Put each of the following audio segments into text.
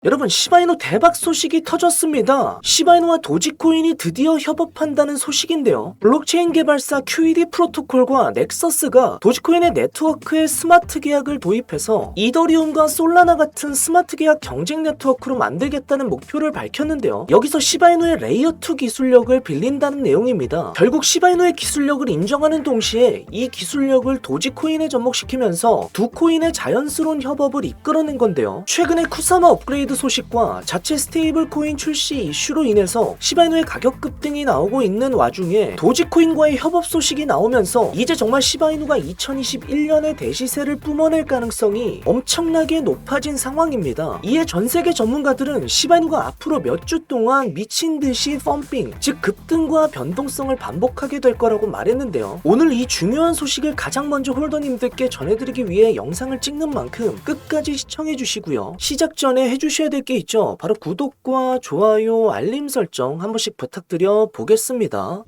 여러분, 시바이누 대박 소식이 터졌습니다. 시바이누와 도지코인이 드디어 협업한다는 소식인데요. 블록체인 개발사 QED 프로토콜과 넥서스가 도지코인의 네트워크에 스마트 계약을 도입해서 이더리움과 솔라나 같은 스마트 계약 경쟁 네트워크로 만들겠다는 목표를 밝혔는데요. 여기서 시바이누의 레이어2 기술력을 빌린다는 내용입니다. 결국 시바이누의 기술력을 인정하는 동시에 이 기술력을 도지코인에 접목시키면서 두 코인의 자연스러운 협업을 이끌어낸 건데요. 최근에 쿠사마 업그레이드 소식과 자체 스테이블 코인 출시 이슈로 인해서 시바이누의 가격 급등이 나오고 있는 와중에 도지코인과의 협업 소식이 나오면서 이제 정말 시바이누가 2021년에 대시세를 뿜어낼 가능성이 엄청나게 높아진 상황입니다. 이에 전세계 전문가들은 시바이누가 앞으로 몇 주 동안 미친듯이 펌핑, 즉 급등과 변동성을 반복하게 될 거라고 말했는데요. 오늘 이 중요한 소식을 가장 먼저 홀더님들께 전해드리기 위해 영상을 찍는 만큼 끝까지 시청해주시고요. 시작 전에 해주셔야 될 게 있죠. 바로 구독과 좋아요, 알림 설정 한 번씩 부탁드려 보겠습니다.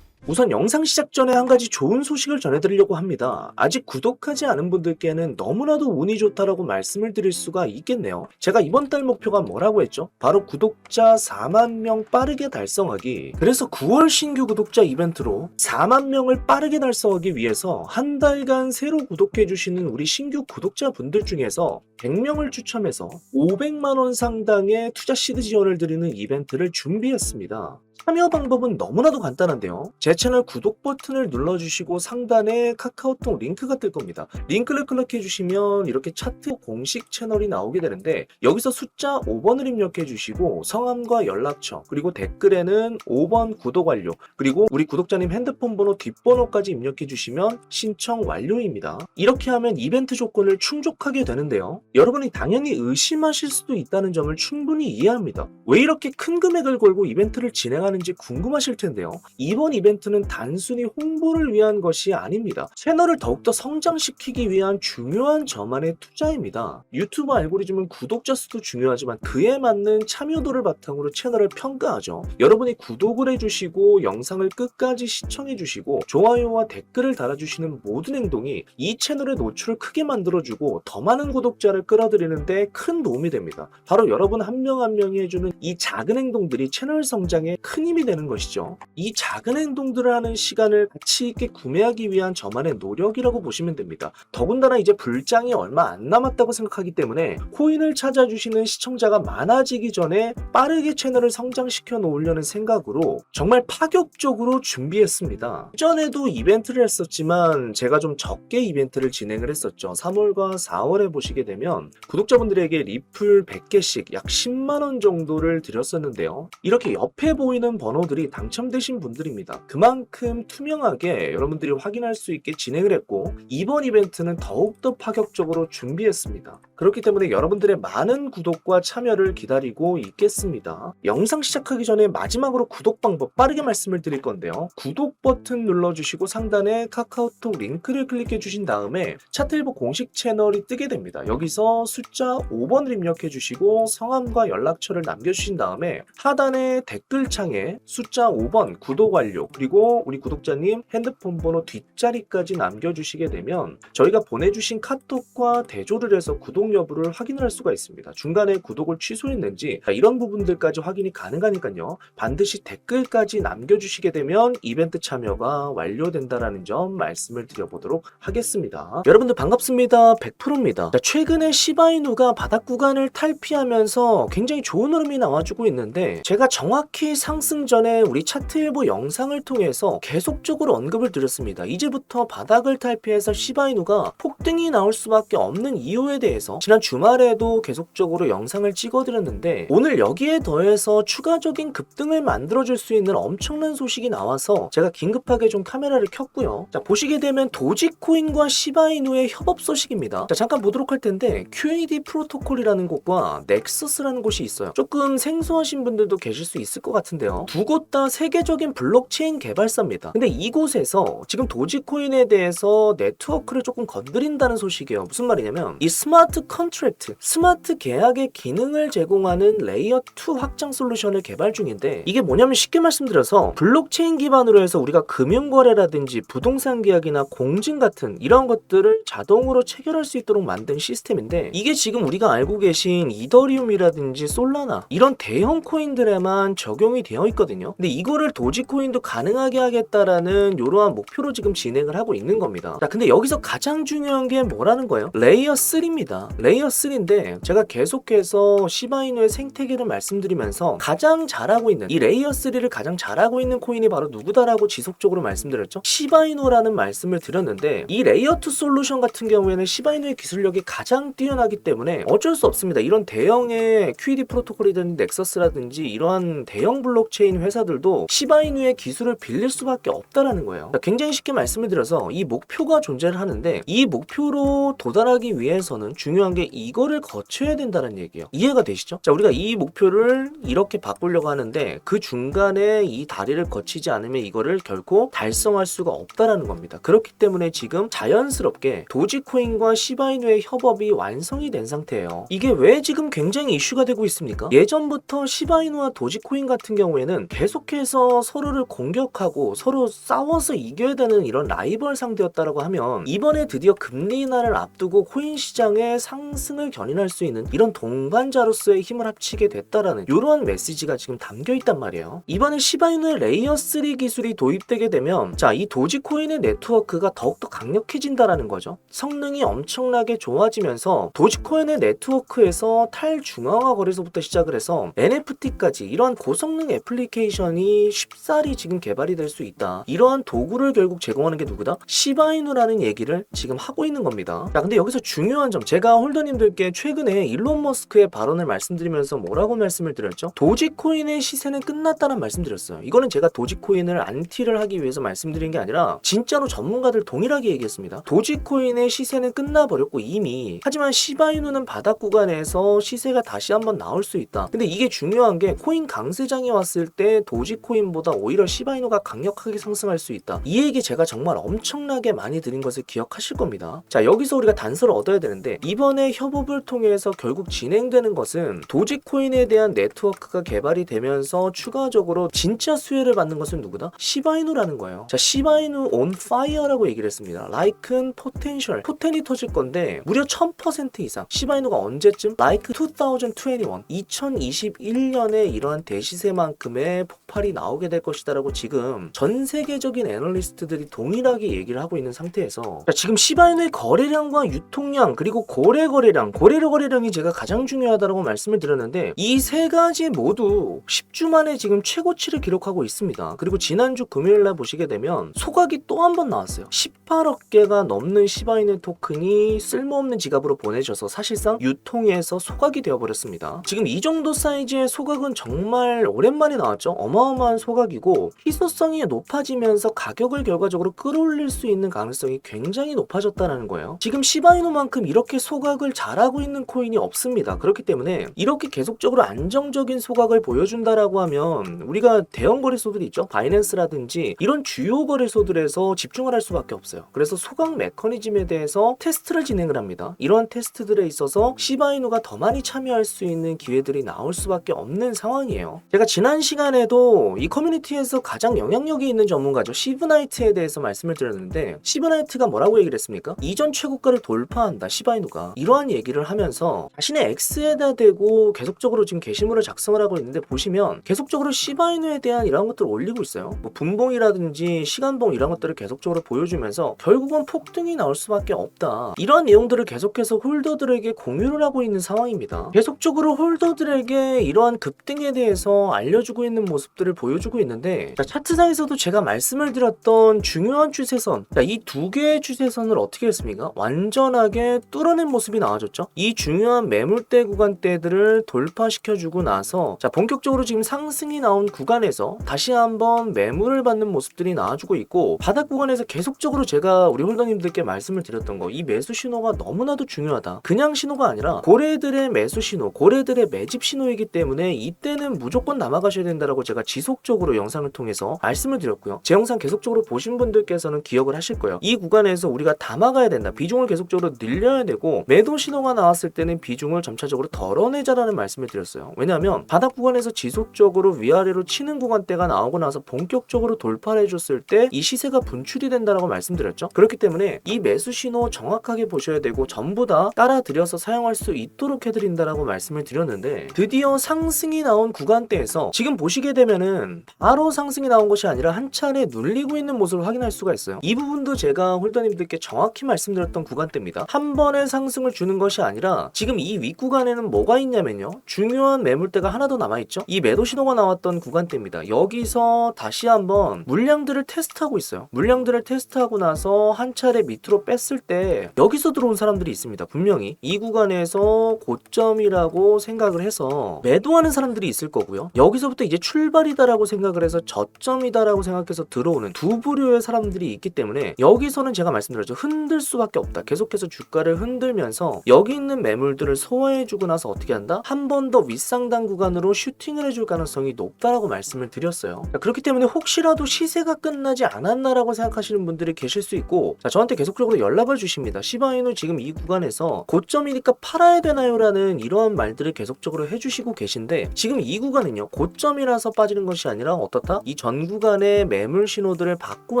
우선 영상 시작 전에 한 가지 좋은 소식을 전해드리려고 합니다. 아직 구독하지 않은 분들께는 너무나도 운이 좋다라고 말씀을 드릴 수가 있겠네요. 제가 이번 달 목표가 뭐라고 했죠? 바로 구독자 4만 명 빠르게 달성하기. 그래서 9월 신규 구독자 이벤트로 4만 명을 빠르게 달성하기 위해서 한 달간 새로 구독해주시는 우리 신규 구독자분들 중에서 100명을 추첨해서 500만 원 상당의 투자 시드 지원을 드리는 이벤트를 준비했습니다. 참여 방법은 너무나도 간단한데요. 제 채널 구독 버튼을 눌러주시고 상단에 카카오톡 링크가 뜰 겁니다. 링크를 클릭해주시면 이렇게 차트 공식 채널이 나오게 되는데 여기서 숫자 5번을 입력해주시고 성함과 연락처 그리고 댓글에는 5번 구독 완료 그리고 우리 구독자님 핸드폰 번호 뒷번호까지 입력해주시면 신청 완료입니다. 이렇게 하면 이벤트 조건을 충족하게 되는데요. 여러분이 당연히 의심하실 수도 있다는 점을 충분히 이해합니다. 왜 이렇게 큰 금액을 걸고 이벤트를 진행하는지 궁금하실 텐데요. 이번 이벤트는 단순히 홍보를 위한 것이 아닙니다. 채널을 더욱더 성장시키기 위한 중요한 저만의 투자입니다. 유튜브 알고리즘은 구독자 수도 중요하지만 그에 맞는 참여도를 바탕으로 채널을 평가하죠. 여러분이 구독을 해주시고 영상을 끝까지 시청해주시고 좋아요와 댓글을 달아주시는 모든 행동이 이 채널의 노출을 크게 만들어주고 더 많은 구독자를 끌어들이는데 큰 도움이 됩니다. 바로 여러분 한 명 한 명이 해주는 이 작은 행동들이 채널 성장에 큰 힘이 되는 것이죠. 이 작은 행동들을 하는 시간을 가치 있게 구매하기 위한 저만의 노력이라고 보시면 됩니다. 더군다나 이제 불장이 얼마 안 남았다고 생각하기 때문에 코인을 찾아주시는 시청자가 많아지기 전에 빠르게 채널을 성장시켜 놓으려는 생각으로 정말 파격적으로 준비했습니다. 이전에도 이벤트를 했었지만 제가 좀 적게 이벤트를 진행을 했었죠. 3월과 4월에 보시게 되면 구독자분들에게 리플 100개씩 약 10만원 정도를 드렸었는데요. 이렇게 옆에 보이는 번호들이 당첨되신 분들입니다. 그만큼 투명하게 여러분들이 확인할 수 있게 진행을 했고 이번 이벤트는 더욱더 파격적으로 준비했습니다. 그렇기 때문에 여러분들의 많은 구독과 참여를 기다리고 있겠습니다. 영상 시작하기 전에 마지막으로 구독 방법 빠르게 말씀을 드릴 건데요. 구독 버튼 눌러주시고 상단에 카카오톡 링크를 클릭해 주신 다음에 차트일보 공식 채널이 뜨게 됩니다. 여기서 숫자 5번을 입력해 주시고 성함과 연락처를 남겨주신 다음에 하단의 댓글창에 숫자 5번 구독 완료 그리고 우리 구독자님 핸드폰 번호 뒷자리까지 남겨주시게 되면 저희가 보내주신 카톡과 대조를 해서 구독 여부를 확인할 수가 있습니다. 중간에 구독을 취소했는지 이런 부분들까지 확인이 가능하니까요. 반드시 댓글까지 남겨주시게 되면 이벤트 참여가 완료된다는 점 말씀을 드려보도록 하겠습니다. 여러분들 반갑습니다. 100%입니다. 최근에 시바이누가 바닥 구간을 탈피하면서 굉장히 좋은 흐름이 나와주고 있는데 제가 정확히 상승 전에 우리 차트일보 영상을 통해서 계속적으로 언급을 드렸습니다. 이제부터 바닥을 탈피해서 시바이누가 폭등이 나올 수밖에 없는 이유에 대해서 지난 주말에도 계속적으로 영상을 찍어드렸는데 오늘 여기에 더해서 추가적인 급등을 만들어줄 수 있는 엄청난 소식이 나와서 제가 긴급하게 좀 카메라를 켰고요. 자, 보시게 되면 도지코인과 시바이누의 협업 소식입니다. 자, 잠깐 보도록 할 텐데 QED 프로토콜이라는 곳과 넥서스라는 곳이 있어요. 조금 생소하신 분들도 계실 수 있을 것 같은데요. 있는데요. 두 곳 다 세계적인 블록체인 개발사입니다. 근데 이곳에서 지금 도지코인에 대해서 네트워크를 조금 건드린다는 소식이에요. 무슨 말이냐면 이 스마트 컨트랙트, 스마트 계약의 기능을 제공하는 레이어 2 확장 솔루션을 개발 중인데, 이게 뭐냐면 쉽게 말씀드려서 블록체인 기반으로 해서 우리가 금융거래라든지 부동산 계약이나 공증 같은 이런 것들을 자동으로 체결할 수 있도록 만든 시스템인데, 이게 지금 우리가 알고 계신 이더리움이라든지 솔라나 이런 대형 코인들에만 적용이 되어 있거든요. 근데 이거를 도지코인도 가능하게 하겠다라는 이러한 목표로 지금 진행을 하고 있는 겁니다. 자, 근데 여기서 가장 중요한 게 뭐라는 거예요? 레이어 3입니다. 레이어 3인데 제가 계속해서 시바이누의 생태계를 말씀드리면서 가장 잘하고 있는 이 레이어 3를 가장 잘하고 있는 코인이 바로 누구다라고 지속적으로 말씀드렸죠. 시바이누라는 말씀을 드렸는데, 이 레이어 2 솔루션 같은 경우에는 시바이누의 기술력이 가장 뛰어나기 때문에 어쩔 수 없습니다. 이런 대형의 QED 프로토콜이든 넥서스라든지 이러한 대형 블록체인 회사들도 시바이누의 기술을 빌릴 수밖에 없다라는 거예요. 굉장히 쉽게 말씀을 드려서 이 목표가 존재를 하는데, 이 목표로 도달하기 위해서는 중요한 게 이거를 거쳐야 된다는 얘기예요. 이해가 되시죠? 자, 우리가 이 목표를 이렇게 바꾸려고 하는데 그 중간에 이 다리를 거치지 않으면 이거를 결코 달성할 수가 없다라는 겁니다. 그렇기 때문에 지금 자연스럽게 도지코인과 시바이누의 협업이 완성이 된 상태예요. 이게 왜 지금 굉장히 이슈가 되고 있습니까? 예전부터 시바이누와 도지코인 같은 경우에는 계속해서 서로를 공격하고 서로 싸워서 이겨야 되는 이런 라이벌 상대였다라고 하면, 이번에 드디어 금리 인하를 앞두고 코인 시장의 상승을 견인할 수 있는 이런 동반자로서의 힘을 합치게 됐다라는 이러한 메시지가 지금 담겨 있단 말이에요. 이번에 시바이누의 레이어 3 기술이 도입되게 되면, 자, 이 도지코인의 네트워크가 더욱더 강력해진다라는 거죠. 성능이 엄청나게 좋아지면서 도지코인의 네트워크에서 탈중앙화 거래소부터 시작을 해서 NFT까지 이러한 고성능 애플리케이션이 쉽사리 지금 개발이 될 수 있다. 이러한 도구를 결국 제공하는 게 누구다? 시바이누라는 얘기를 지금 하고 있는 겁니다. 자, 근데 여기서 중요한 점, 제가 홀더님들께 최근에 일론 머스크의 발언을 말씀드리면서 뭐라고 말씀을 드렸죠? 도지코인의 시세는 끝났다는 말씀드렸어요. 이거는 제가 도지코인을 안티를 하기 위해서 말씀드린 게 아니라 진짜로 전문가들 동일하게 얘기했습니다. 도지코인의 시세는 끝나버렸고 이미, 하지만 시바이누는 바닥 구간에서 시세가 다시 한번 나올 수 있다. 근데 이게 중요한 게, 코인 강세장이 왔을 때 도지코인보다 오히려 시바이누가 강력하게 상승할 수 있다. 이 얘기 제가 정말 엄청나게 많이 드린 것을 기억하실 겁니다. 자, 여기서 우리가 단서를 얻어야 되는데, 이번에 협업을 통해서 결국 진행되는 것은 도지코인에 대한 네트워크가 개발이 되면서 추가적으로 진짜 수혜를 받는 것은 누구다? 시바이누라는 거예요. 자, 시바이누 on fire라고 얘기를 했습니다. like은 potential, 포텐이 터질 건데 무려 1000% 이상. 시바이누가 언제쯤? like 2021, 2021년에 이러한 대시세만큼의 폭발이 나오게 될 것이다라고 지금 전 세계적인 애널리스트들이 동일하게 얘기를 하고 있는 상태에서, 자, 지금 시바이누의 거래량과 유통량, 그리고 고래 거래량이 제가 가장 중요하다고 말씀을 드렸는데, 이 세 가지 모두 10주 만에 지금 최고치를 기록하고 있습니다. 그리고 지난주 금요일날 보시게 되면 소각이 또 한 번 나왔어요. 18억 개가 넘는 시바이누 토큰이 쓸모없는 지갑으로 보내져서 사실상 유통에서 소각이 되어버렸습니다. 지금 이 정도 사이즈의 소각은 정말 오랜만에 나왔죠. 어마어마한 소각이고, 희소성이 높아지면서 가격을 결과적으로 끌어올릴 수 있는 가능성이 굉장히 높아졌다는 거예요. 지금 시바이누만큼 이렇게 소각을 잘하고 있는 코인이 없습니다. 그렇기 때문에 이렇게 계속적으로 안정적인 소각을 보여준다라고 하면, 우리가 대형 거래소들이 있죠. 바이낸스라든지 이런 주요 거래소들에서 집중을 할 수밖에 없어요. 그래서 소각 메커니즘에 대해서 테스트를 진행을 합니다. 이러한 테스트들에 있어서 시바이누가 더 많이 참여할 수 있는 기회들이 나올 수밖에 없는 상황이에요. 제가 지난 시간에도 이 커뮤니티에서 가장 영향력이 있는 전문가죠. 시브나이트에 대해서 말씀을 드렸는데, 시브나이트가 뭐라고 얘기를 했습니까? 이전 최고가를 돌파한다, 시바이누가. 이러한 얘기를 하면서 자신의 X에다 대고 계속적으로 지금 게시물을 작성을 하고 있는데, 보시면 계속적으로 시바이누에 대한 이런 것들을 올리고 있어요. 뭐 분봉이라든지 시간봉 이런 것들을 계속적으로 보여주면서 결국은 폭등이 나올 수밖에 없다. 이런 내용들을 계속해서 홀더들에게 공유를 하고 있는 상황입니다. 계속적으로 홀더들에게 이러한 급등에 대해서 알려주고 있는 모습들을 보여주고 있는데, 자, 차트상에서도 제가 말씀을 드렸던 중요한 추세선, 이 두 개의 추세선을 어떻게 했습니까? 완전하게 뚫어낸 모습이 나와줬죠. 이 중요한 매물대 구간대들을 돌파시켜주고 나서, 자, 본격적으로 지금 상승이 나온 구간에서 다시 한번 매물을 받는 모습들이 나와주고 있고, 바닥 구간에서 계속적으로 제가 우리 홀더님들께 말씀을 드렸던 거, 이 매수 신호가 너무나도 중요하다. 그냥 신호가 아니라 고래들의 매수 신호, 고래들의 매집 신호이기 때문에 이때는 무조건 남아가셔야 된다라고 제가 지속적으로 영상을 통해서 말씀을 드렸고요. 제 영상 계속적으로 보신 분들께서는 기억을 하실 거예요. 이 구간에서 우리가 담아가야 된다. 비중을 계속적으로 늘려야 되고 매도 신호가 나왔을 때는 비중을 점차적으로 덜어내자라는 말씀을 드렸어요. 왜냐하면 바닥 구간에서 지속적으로 위아래로 치는 구간대가 나오고 나서 본격적으로 돌파를 해줬을 때 이 시세가 분출이 된다라고 말씀드렸죠. 그렇기 때문에 이 매수 신호 정확하게 보셔야 되고 전부 다 따라들여서 사용할 수 있도록 해드린다라고 말씀을 드렸는데, 드디어 상승이 나온 구간대에서 지금 보시게 되면은 바로 상승이 나온 것이 아니라 한 차례 눌리고 있는 모습을 확인할 수가 있어요. 이 부분도 제가 홀더님들께 정확히 말씀드렸던 구간대입니다. 한 번에 상승을 주는 것이 아니라 지금 이 윗구간에는 뭐가 있냐면요, 중요한 매물대가 하나 더 남아있죠. 이 매도 신호가 나왔던 구간대입니다. 여기서 다시 한번 물량들을 테스트하고 있어요. 물량들을 테스트하고 나서 한 차례 밑으로 뺐을 때 여기서 들어온 사람들이 있습니다. 분명히 이 구간에서 고점이라고 생각을 해서 매도하는 사람들이 있을 거고요. 여기서부터 이제 출발이다라고 생각을 해서 저점이다라고 생각해서 들어오는 두 부류의 사람들이 있기 때문에 여기서는 제가 말씀드렸죠. 흔들 수밖에 없다. 계속해서 주가를 흔들면서 여기 있는 매물들을 소화해주고 나서 어떻게 한다? 한 번 더 윗상단 구간으로 슈팅을 해줄 가능성이 높다라고 말씀을 드렸어요. 그렇기 때문에 혹시라도 시세가 끝나지 않았나라고 생각하시는 분들이 계실 수 있고, 저한테 계속적으로 연락을 주십니다. 시바이누 지금 이 구간에서 고점이니까 팔아야 되나요? 라는 이러한 말들을 계속적으로 해주시고 계신데, 지금 이 구간은요, 고점이라서 빠지는 것이 아니라 어떻다? 이 전 구간의 매물 신호들을 받고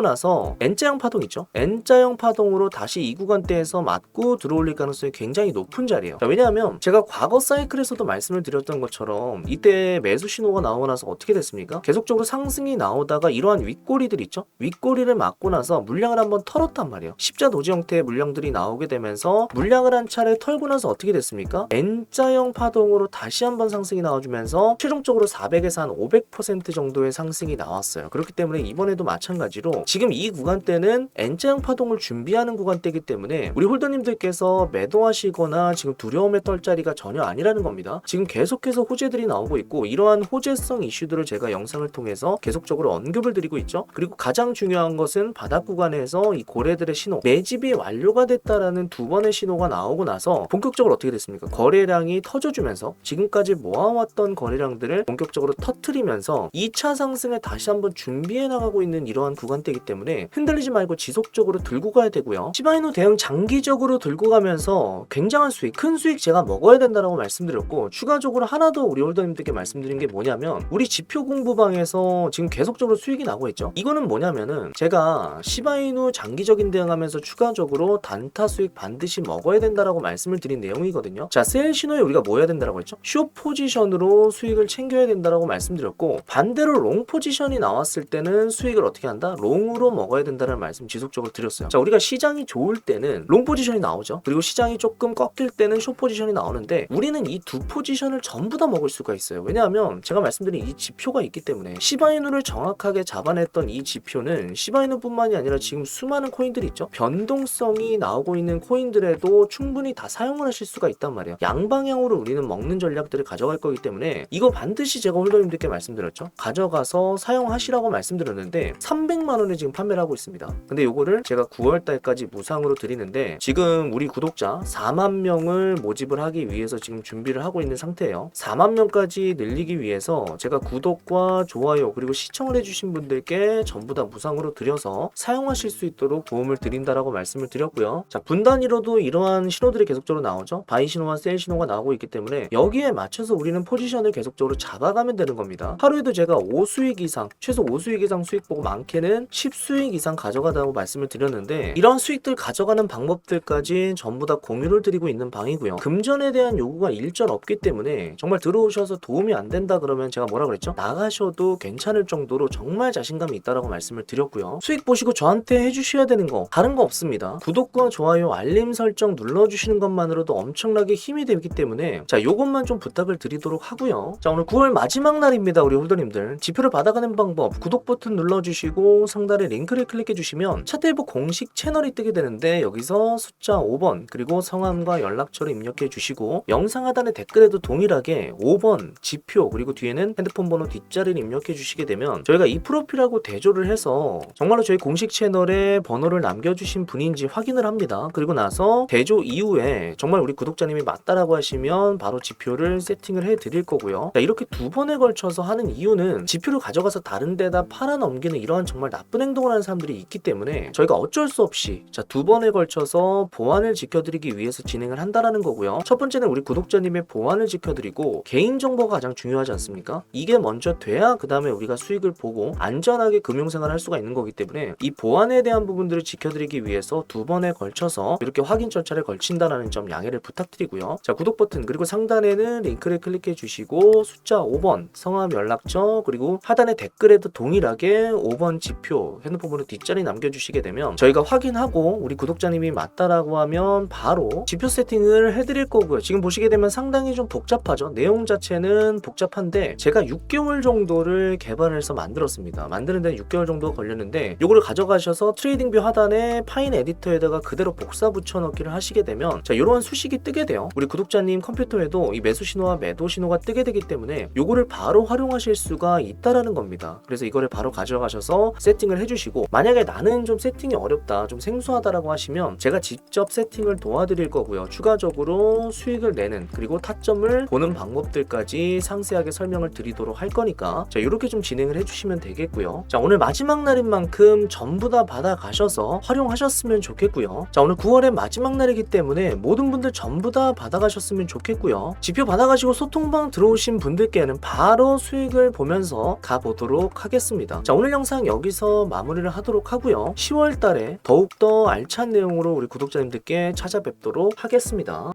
나서 N자형 파동 있죠? N자형 파동으로 다시 이 구간대에서 맞고 들어올릴 가능성이 굉장히 높은 자리예요. 왜냐하면 제가 과거 사이클에서도 말씀을 드렸던 것처럼 이때 매수 신호가 나오고 나서 어떻게 됐습니까? 계속적으로 상승이 나오다가 이러한 윗꼬리들 있죠? 윗꼬리를 맞고 나서 물량을 한번 털었단 말이에요. 십자 도지 형태의 물량들이 나오게 되면서 물량을 한 차례 털고 나서 어떻게 됐습니까? N자형 파동으로 다시 한번 상승이 나와주면서 최종적으로 400에서 한 500% 정도의 상승이 나왔어요. 그렇기 때문에 이번에도 마찬가지로 지금 이 구간대는 N자형 파동을 준비하는 구간대이기 때문에 우리 홀더님들께서 매도하시거나 지금 두려움에 떨 자리가 전혀 아니라는 겁니다. 지금 계속해서 호재들이 나오고 있고, 이러한 호재성 이슈들을 제가 영상을 통해서 계속적으로 언급을 드리고 있죠. 그리고 가장 중요한 것은 바닥 구간에서 이 고래들의 신호, 매집이 완료가 됐다라는 두 번의 신호가 나오고 나서 본격적으로 어떻게 됐습니까? 거래량이 터져주면서 지금까지 모아왔던 거래량들을 본격적으로 터트리면서 2차 상승을 다시 한번 준비해 나가고 있는 이러한 구간대이기 때문에 흔들리지 말고 지속적으로 들고 가야 되고요. 시바이누 대응 장기적으로 들고 가면서 굉장한 수익, 큰 수익 제가 먹어야 된다라고 말씀드렸고, 추가적으로 하나 더 우리 홀더님들께 말씀드린 게 뭐냐면, 우리 지표 공부방에서 지금 계속적으로 수익이 나고 있죠. 이거는 뭐냐면은 제가 시바이누 장기적인 대응하면서 추가적으로 단타 수익 반드시 먹어야 된다라고 말씀을 드린 내용이거든요. 자, 셀 신호에 우리가 뭐 해야 된다라고 했죠? 숏 포지션으로 수익을 챙겨야 된다라고 말씀드렸고, 반대로 롱 포지션이 나왔을 때는 수익을 어떻게 한다? 롱으로 먹어야 된다는 말씀 지속적으로 드렸어요. 자, 우리가 시장이 좋을 때는 롱 포지션이 나오죠. 그리고 시장이 조금 꺾일 때는 숏 포지션이 나오는데, 우리는 이 두 포지션을 전부 다 먹을 수가 있어요. 왜냐하면 제가 말씀드린 이 지표가 있기 때문에, 시바이누를 정확하게 잡아냈던 이 지표는 시바이누뿐만이 아니라 지금 수많은 코인들이 있죠. 변동성이 나오고 있는 코인들에도 충분히 다 사용을 하실 수가 있단 말이에요. 양방향으로 우리는 먹는 전략들을 가져갈 거기 때문에 이거 반드시 제가 홀더님들께 말씀드렸죠. 가져가서 사용하시라고 말씀드렸는데 300만 원에 지금 판매를 하고 있습니다. 근데 요거를 제가 9월 달까지 무상으로 드리는데, 지금 우리 구독자 4만 명을 모집을 하기 위해서 지금 준비를 하고 있는 상태예요. 4만 명까지 늘리기 위해서 제가 구독과 좋아요 그리고 시청을 해주신 분들께 전부 다 무상으로 드려서 사용하실 수 있도록 도움을 드린다라고 말씀을 드렸고요. 자, 분단위로도 이러한 신호들이 계속적으로 나오죠. 바이 신호와 셀 신호가 나오고 있기 때문에 여기에 맞춰서 우리는 포지션을 계속적으로 잡아가면 되는 겁니다. 하루에도 제가 5수익 이상, 최소 5수익 이상 수익 보고 많게는 10수익 이상 가져가다고 말씀을 드렸는데, 이런 수익들 가져가는 방법들까지 전부 다 공유를 드리고 있는 방이고요. 금전에 대한 요구가 일절 없기 때문에 정말 들어오셔서 도움이 안 된다 그러면 제가 뭐라 그랬죠? 나가셔도 괜찮을 정도로 정말 자신감이 있다라고 말씀을 드렸고요. 수익 보시고 저한테 해주셔야 되는 거 다른 거 없습니다. 구독과 좋아요, 알림 설정 눌러주시는 것만으로도 엄청나게 힘이 되기 때문에, 자, 요것만 좀 부탁을 드리도록 하고요. 자, 오늘 9월 마지막 날입니다. 우리 홀더님들 지표를 받아가는 방법, 구독 버튼 눌러주시고 상단에 링크를 클릭해 주시면 차트일보 공식 채널이 뜨게 되는데, 여기서 숫자 5번 그리고 성함과 연락처를 입력해 주시고, 영상 하단에 댓글에도 동일하게 5번 지표 그리고 뒤에는 핸드폰 번호 뒷자리를 입력해 주시게 되면 저희가 이 프로필하고 대조를 해서 정말로 저희 공식 채널에 대조에 번호를 남겨주신 분인지 확인을 합니다. 그리고 나서 대조 이후에 정말 우리 구독자님이 맞다라고 하시면 바로 지표를 세팅을 해드릴 거고요. 자, 이렇게 두 번에 걸쳐서 하는 이유는 지표를 가져가서 다른 데다 팔아넘기는 이러한 정말 나쁜 행동을 하는 사람들이 있기 때문에 저희가 어쩔 수 없이 두 번에 걸쳐서 보안을 지켜드리기 위해서 진행을 한다라는 거고요. 첫 번째는 우리 구독자님의 보안을 지켜드리고 개인정보가 가장 중요하지 않습니까? 이게 먼저 돼야 그 다음에 우리가 수익을 보고 안전하게 금융생활을 할 수가 있는 거기 때문에 이 보안에 대한 부분들을 지켜드리기 위해서 두 번에 걸쳐서 이렇게 확인 절차를 걸친다라는 점 양해를 부탁드리고요. 자, 구독 버튼 그리고 상단에는 링크를 클릭해 주시고 숫자 5번 성함 연락처 그리고 하단의 댓글에도 동일하게 5번 지표 핸드폰 번호 뒷자리 남겨주시게 되면 저희가 확인하고 우리 구독자님이 맞다라고 하면 바로 지표 세팅을 해드릴 거고요. 지금 보시게 되면 상당히 좀 복잡하죠. 내용 자체는 복잡한데 제가 6개월 정도를 개발해서 만들었습니다. 만드는데 6개월 정도가 걸렸는데 요거를 가져가셔서 트레이딩뷰 하단에 파인 에디터에다가 그대로 복사 붙여넣기를 하시게 되면 자, 이러한 수식이 뜨게 돼요. 우리 구독자님 컴퓨터에도 이 매수 신호와 매도 신호가 뜨게 되기 때문에 요거를 바로 활용하실 수가 있다라는 겁니다. 그래서 이거를 바로 가져가셔서 세팅을 해주시고 만약에 나는 좀 세팅이 어렵다 좀 생소하다라고 하시면 제가 직접 세팅을 도와드릴 거고요. 추가적으로 수익을 내는 그리고 타점을 보는 방법들까지 상세하게 설명을 드리도록 할 거니까 자, 이렇게 좀 진행을 해주시면 되겠고요. 자, 오늘 마지막 날인 만큼 전부 다 받아가셔서 활용하셨으면 좋겠고요. 자, 오늘 9월의 마지막 날이기 때문에 모든 분들 전부 다 받아가셨으면 좋겠고요. 지표 받아가시고 소통방 들어오신 분들께는 바로 수익을 보면서 가보도록 하겠습니다. 자, 오늘 영상 여기서 마무리를 하도록 하고요. 10월 달에 더욱더 알찬 내용으로 우리 구독자님들께 찾아뵙도록 하겠습니다.